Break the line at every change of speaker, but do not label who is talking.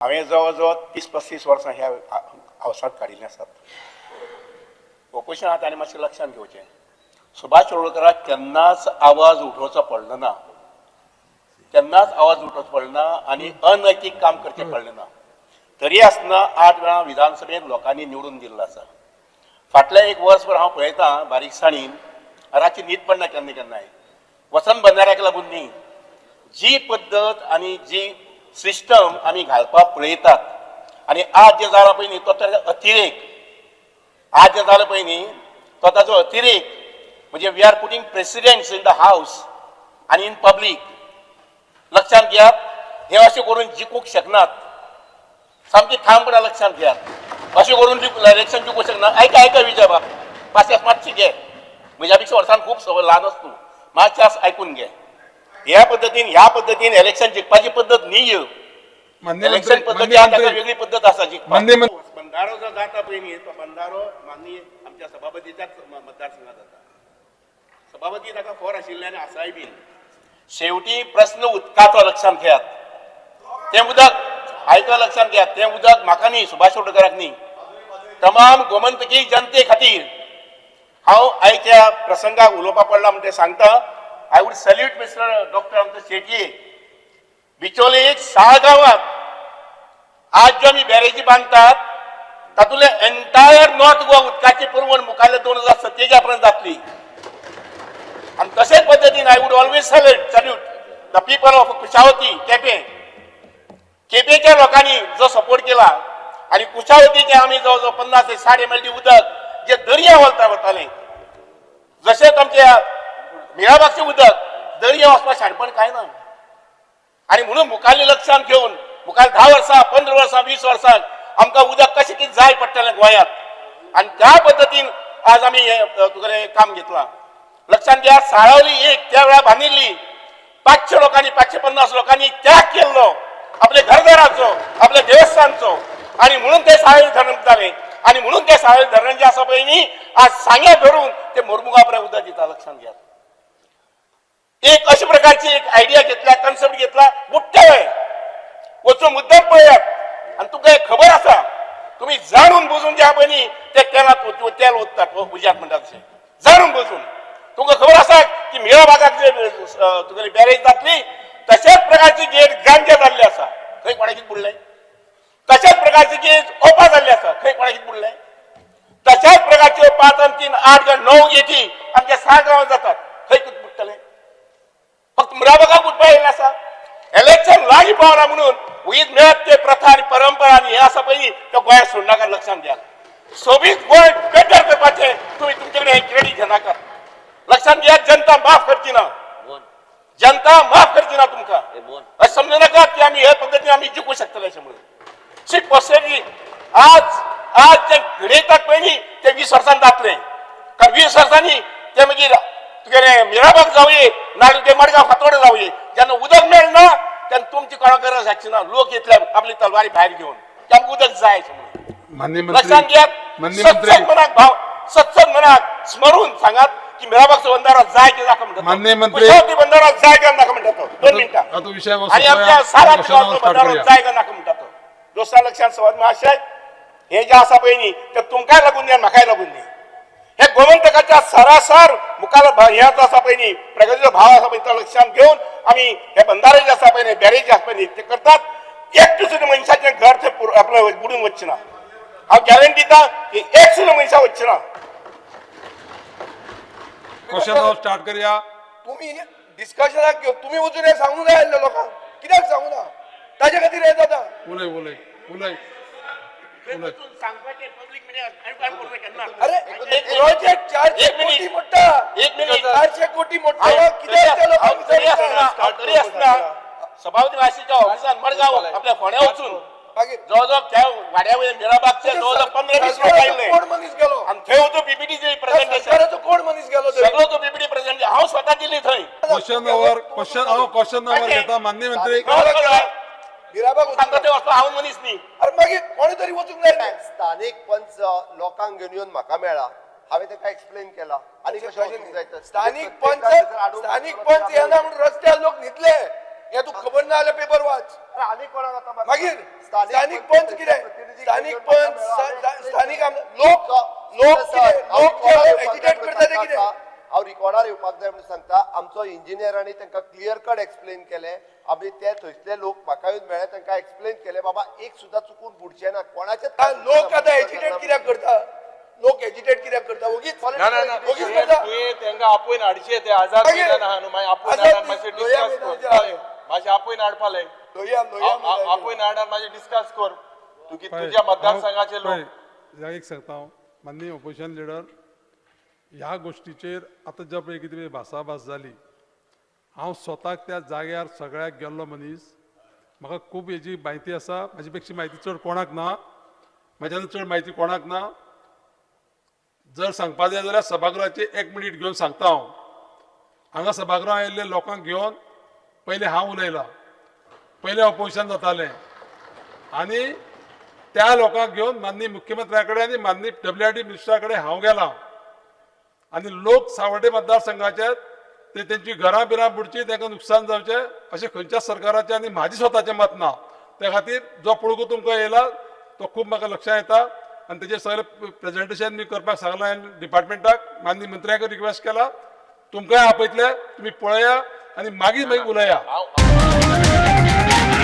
हांवें जवळ 30-35 वर्सां ह्या अवसाद काडिल्लीं आसात. ऑपोजिशन ताणें मातशें लक्षांत घेवचें. सुभाष शिरोडकराक केन्नाच आवाज उठोवचो पडलो ना, केन्नाच आवाज उठोवचो पडलो ना आनी अनैतीक काम करचें पडलें ना. तरी आसतना 8 वेळा विधानसभेक लोकांनी निवडून दिल्लो आसा. फाटलें एक वर्सभर हांव पळयतां बारीकसाणीन, रातची न्हीद पडना केन्ना केन्नाय. वसंत बंधाऱ्याक लागून न्ही, जी पद्दत आनी जी सिस्टम आमी घालपाक पळयतात आनी आज जे जाला पळय न्ही तो अतिरेक, आज जे जाला पळय न्ही तो ताजो अतिरेक म्हणजे we are putting presidents in the house आनी इन पब्लीक. लक्षांत घेयात, हे अशें करून जिखूंक शकनात. सामकी ठामपणां लक्षांत घेयात. अशें करून इलेक्शन जिखूंक शकना. ऐका विजय बाब, मातशें घे. म्हज्या पेक्षा वर्सान खूब सवय ल्हान आसा तूं, मातशें आयकून घे. ह्या पद्दतीन इलेक्शन जिखपाची पद्दत न्ही. इलेक्शन पद्दती वेगळी पद्दत आसा जिखपाची. बंधारो जो जाता पळय न्ही, तो बंधारो माननीय आमच्या सभापतीच्याच मतदारसंघात जाता. सभापती ताका खोर आशिल्ल्यान आसाय बीन. शेवटी प्रश्न उदकाचो लक्षांत घेयात. तें उदक लक्षांत घेयात, तें उदक म्हाका न्ही, सुभाष शिरोडकराक न्ही, तमाम गोमंतकी जनते खातीर. हांव आयच्या प्रसंगाक उलोवपाक पडला म्हणटा सांगता. I would salute mister doctor आमचो शेटये. बिचोले एक 6 गांवांत आज ज्यो आमी बॅरेजी बांदतात तातूंतले एंटायर नॉर्थ गोवा उदकाची पुरवण मुखाल्ले 2047 पर्यंत जातली. आनी तशेच पद्दतीन I would always salute the people of Kushavati केपेच्या लोकांनी जो सपोर्ट केला आणि कुशावतीचे आम्ही जवळजवळ 50 ते 60 MLD उदक जे दर्या वताले, जशेंच आमच्या मिराबागचे उदक दर्या वचपाक शाणपण काय ना. आणि म्हणून मुखाल्ली लक्षांत घेऊन मुखाल 10 वर्सां 15 वर्सां 20 वर्सांक आमकां उदक कशें कितें जाय पडटलें गोंयांत. आणि त्या पद्दतीन आज आमी तुगेलें काम घेतलां. लक्षांत घ्या, साळावली एक त्या वेळा बांदिल्ली 500 लोकांनी 550 लोकांनी त्याग केल्लो आपल्या घरदाराचो, आपल्या देवस्थानचो. आणि म्हणून ते साळावली धरण जालें. आणि म्हणून ते साळावली धरण जे आसा पळय न्ही, आज सांग्या धरून ते मोरमुगां पर्यंत उदक दिता. लक्षांत घ्या. एक अशा प्रकारची एक आयडिया घेतला, कन्सेप्ट घेतला, बुट्टे वचून मुद्दम पळयात. आणि तुमकां एक खबर आसा, तुम्ही जाणून बुजून जे पळय न्ही ते तेल ओततात उज्यात म्हणटात तशें. जाणून बुजून तुमकां खबर आसा की मिराबागाक जे तुगेली बॅरेज जातली तशाच प्रकारची गेट गांजे जाल्ले आसा, खंय कोणाकीच बुडलें. तशाच प्रकारची गेट ओपा जाल्ली आसा, खंय कोणाकीच बुडलें. तशाच प्रकारच्यो 5 आणि 3 8 वा 9 गेटी आमच्या 6 गांवांत जातात, खंय बुडटले. फक्त मिराबागाक बुडपा येयल्लें आसा. इलेक्शन लागीं पावला म्हणून उदीक मेळत ते प्रथा आनी परंपरा आनी हे आसा पळय न्ही तो गोंयांत सोडनाका. लक्षांत घ्या. सोबीत गोंय बेटर करपाचें तुमी तुमचे कडेन क्रेडीट घेनाकात. लक्षांत घ्या, जनता माफ करची ना. जनता माफ करची ना तुमकां. अशें समजू नाका की आमी हे पद्दतीन आमी जिखूंक शकतले अशें म्हणून. शी पॉसिबली आज जे घडयतात पळय न्ही ते 20 वर्सांत जातले. कारण 20 वर्सांनी ते मागीर तुगेलें मिराबाग जावये नाल्यार ते मडगांव फातोर्डे जावये, जेन्ना उदक मेळना तेन्ना तुमची कोणा गरज आसची ना. लोक येतले आपली तलवारी भायर घेवन तांकां उदक जाय अशें म्हणून. लक्षांत घेयात. सत्संग मनाक स्मरून सांगात की मिराबागचो बंधारो जाय की नाका म्हणटात. कुशावती बंधारो जाय काय नाका म्हणटात. 2 मिनटां. आणि आमच्या सारा बंधारो जाय काय नाका म्हणटात. दोस्तां लक्षांत सवाद महाशय, हे जे आसा पळय न्ही ते तुमकांय लागून न्ही म्हाकाय लागून न्ही. हे गोमंतकाच्या सरासर मुखार हेच आसा पळय न्ही प्रगतीचो भाव आसा पळय तो लक्षांत घेवन आमी हे बंधारे जे आसा पळय न्ही बॅरेज जे आसा पळय न्ही ते करतात. एकटो सुद्दां मनशाचें घर थंय आपलें बुडून वचचें ना. हांव गॅरंटी दिता की एक सुद्दां मनशां वचचें ना.
क्वेश्चन स्टार्ट करूया.
तुम्ही डिस्कशनाक घेवन तुम्ही वचून हे सांगूंक जाय आसलें लोकांक. कित्याक सांगू ना? ताजे खातीर हे जाता.
उलय
अरे प्रोजेक्ट 400 कोटी मोठा. 400 कोटी मोठा. कित्याक त्या लोकांक
तरी आसना सभापती मातशेच्या ऑफिसान मडगांव आपल्या फोंड्या वचून जवळजवळ त्या वाड्या वयल्या मिराबागचे जवळजवळ 15-20 लोक आयिल्ले.
कोण मनीस गेलो
आणि थंय वचून पीपीटीचे प्रेझेंटेशन
कोण मनीस गेलो
सगळो तो पीपीटी प्रेझेंटेशन हांव स्वता दिल्ली थंय.
क्वेश्चन घेता माननीय मंत्री.
मिराबाग
सांगता ते वचपाक हांव मनीस न्ही.
अरे मागीर कोणी तरी वचूंक जाय.
स्थानिक पंच लोकांक घेवन येवन म्हाका मेळ्ळा. हांवें ताका एक्सप्लेन केला आनी कशें वचूंक जाय.
स्थानिक पंच येना म्हणून रस्त्यार लोक न्हिदले. हे तू खबर ना जाल्यार पेपर वाच
अरे आनी कोणाक आतां मात-
मागीर स्थानिक पंच कितें
प्रतिनिधी
स्थानिक
घेऊन
पंच
म्हाका मेळ्ळा.
स्थानिक लोक जे एजिटेट करता ते कितें
हांव रिकॉर्डार येवपाक जाय म्हणून सांगता आमचो इंजिनियरांनी तांकां क्लियर कट एक्सप्लेन केले आमी ते थंयसले लोक म्हाका येवन मेळ्ळे तांकां एक्सप्लेन केले बाबा एक सुद्दां चुकून बुडचे ना कोणाचे
लोक आतां एजिटेट कित्याक करता लोक एजिटेट कित्याक करता वगीच वगीच करता
तुवें तेंका आपयन हाडचे ते आझाद
मागीर
मैदान आहा न्हू मागीर आपयन
आझाद
हाडान मातशें
लोहिया
डिस्कस
मैदान जे
कर
आहा.
हय, मातशें आपयन हाडपालें
लोहिया
आपयन हाडान मातशें डिस्कस कर तुज्या मतदारसंघाचे लोक
एक सांगता हांव माननीय ऑपोजिशन लिडर ह्या गोष्टीचेर आतां ज्या पळय कितें भासाभास जाली हांव स्वताक त्या जाग्यार सगळ्याक गेल्लो मनीस म्हाका खूब हेजी म्हायती आसा म्हाजे पेक्षा म्हायती चड कोणाक ना म्हाज्यान चड म्हायती कोणाक ना जर सांगपा जाय जाल्यार सभागृहाचे 1 मिनीट घेवन सांगता हांव हांगा सभागृहांत आयिल्ले लोकांक घेवन पयलीं हांव उलयलां पयलें ऑपोजिशन जातालें आनी त्या लोकांक घेवन माननीय मुख्यमंत्र्या कडेन आनी माननीय WRD मिनिस्टरा कडेन हांव गेलां आनी लोक सावड्डे मतदारसंघाचे ते तेंची घरां बिरां बुडची तांकां नुकसान जावचें अशें खंयच्याच सरकाराचें आनी म्हाजें स्वताचें मत ना त्या खातीर जो पळगो तुमकां येयला तो खूब म्हाका लक्षांत येता आनी तेजेर सगळें प्रेजेंटेशन मी करपाक सांगलां हांवें डिपार्टमेंटाक माननीय मंत्र्याक रिक्वेस्ट केला तुमकांय आपयतले तुमी पळया आनी मागीर उलया
हांव